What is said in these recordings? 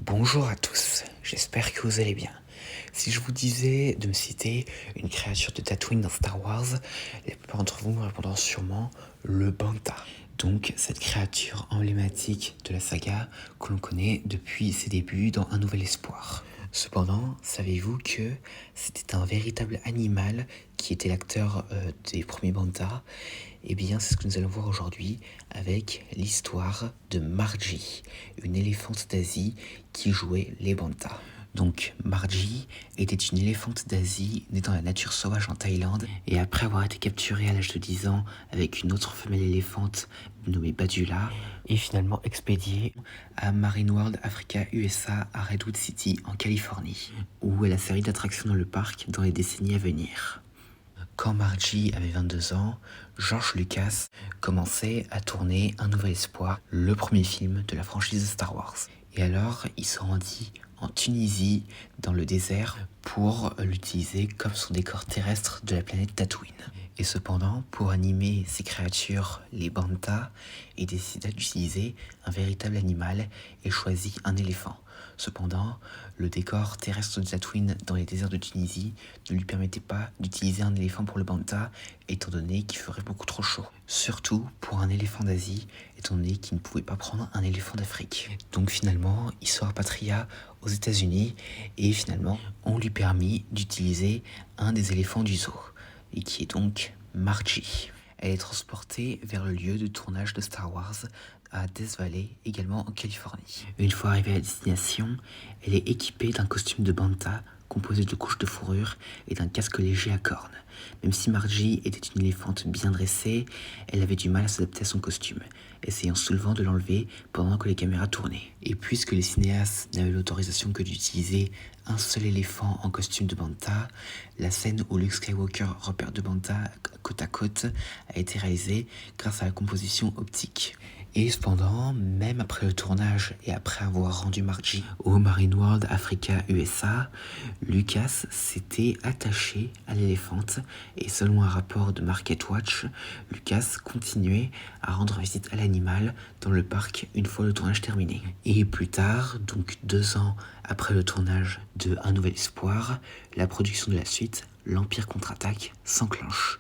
Bonjour à tous, j'espère que vous allez bien. Si je vous disais de me citer une créature de Tatooine dans Star Wars, la plupart d'entre vous me répondront sûrement le Banta. Donc cette créature emblématique de la saga que l'on connaît depuis ses débuts dans Un Nouvel Espoir. Cependant, savez-vous que c'était un véritable animal qui était l'acteur des premiers Banta? Eh bien, c'est ce que nous allons voir aujourd'hui avec l'histoire de Margie, une éléphante d'Asie qui jouait les Banta. Donc, Margie était une éléphante d'Asie née dans la nature sauvage en Thaïlande et après avoir été capturée à l'âge de 10 ans avec une autre femelle éléphante nommée Badula, est finalement expédiée à Marine World Africa USA à Redwood City en Californie, où elle a servi d'attraction dans le parc dans les décennies à venir. Quand Margie avait 22 ans, George Lucas commençait à tourner Un Nouvel Espoir, le premier film de la franchise de Star Wars. Et alors, il se rendit en Tunisie, dans le désert, pour l'utiliser comme son décor terrestre de la planète Tatooine. Et cependant, pour animer ces créatures, les Banta, il décida d'utiliser un véritable animal et choisit un éléphant. Cependant, le décor terrestre de Tatooine dans les déserts de Tunisie ne lui permettait pas d'utiliser un éléphant pour le Banta, étant donné qu'il ferait beaucoup trop chaud. Surtout pour un éléphant d'Asie, étant donné qu'il ne pouvait pas prendre un éléphant d'Afrique. Donc finalement, il se rapatria aux États-Unis et finalement, on lui permit d'utiliser un des éléphants du zoo, et qui est donc Margie. Elle est transportée vers le lieu de tournage de Star Wars à Death Valley, également en Californie. Une fois arrivée à la destination, elle est équipée d'un costume de Banta composé de couches de fourrure et d'un casque léger à cornes. Même si Margie était une éléphante bien dressée, elle avait du mal à s'adapter à son costume, essayant souvent de l'enlever pendant que les caméras tournaient. Et puisque les cinéastes n'avaient l'autorisation que d'utiliser un seul éléphant en costume de Banta, la scène où Luke Skywalker repère deux Banta côte à côte a été réalisée grâce à la composition optique. Et cependant, même après le tournage et après avoir rendu Margie au Marine World Africa USA, Lucas s'était attaché à l'éléphante et selon un rapport de Market Watch, Lucas continuait à rendre visite à l'animal dans le parc une fois le tournage terminé. Et plus tard, donc 2 ans après le tournage de Un Nouvel Espoir, la production de la suite, L'Empire contre-attaque, s'enclenche.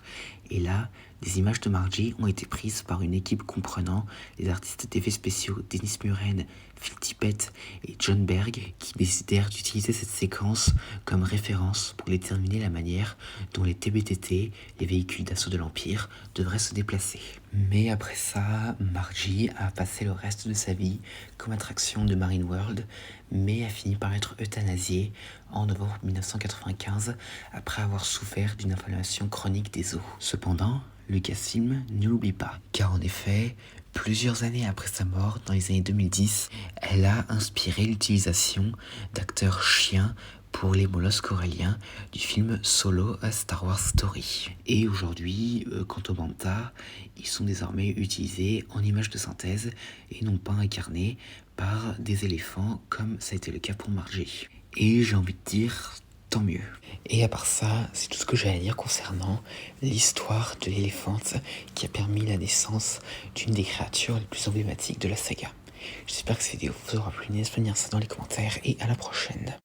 Et là, des images de Margie ont été prises par une équipe comprenant les artistes d'effets spéciaux Dennis Muren, Phil Tippett et John Berg qui décidèrent d'utiliser cette séquence comme référence pour déterminer la manière dont les TBTT, les véhicules d'assaut de l'Empire, devraient se déplacer. Mais après ça, Margie a passé le reste de sa vie comme attraction de Marine World, mais a fini par être euthanasiée en novembre 1995 après avoir souffert d'une inflammation chronique des os. Cependant, Lucasfilm ne l'oublie pas, car en effet, plusieurs années après sa mort, dans les années 2010, elle a inspiré l'utilisation d'acteurs chiens pour les mollusques coralliens du film Solo A Star Wars Story. Et aujourd'hui, quant aux Banta, ils sont désormais utilisés en images de synthèse et non pas incarnés par des éléphants comme ça a été le cas pour Margie. Et j'ai envie de dire, tant mieux. Et à part ça, c'est tout ce que j'ai à dire concernant l'histoire de l'éléphante qui a permis la naissance d'une des créatures les plus emblématiques de la saga. J'espère que cette vidéo vous aura plu, n'hésitez pas à dire ça dans les commentaires et à la prochaine.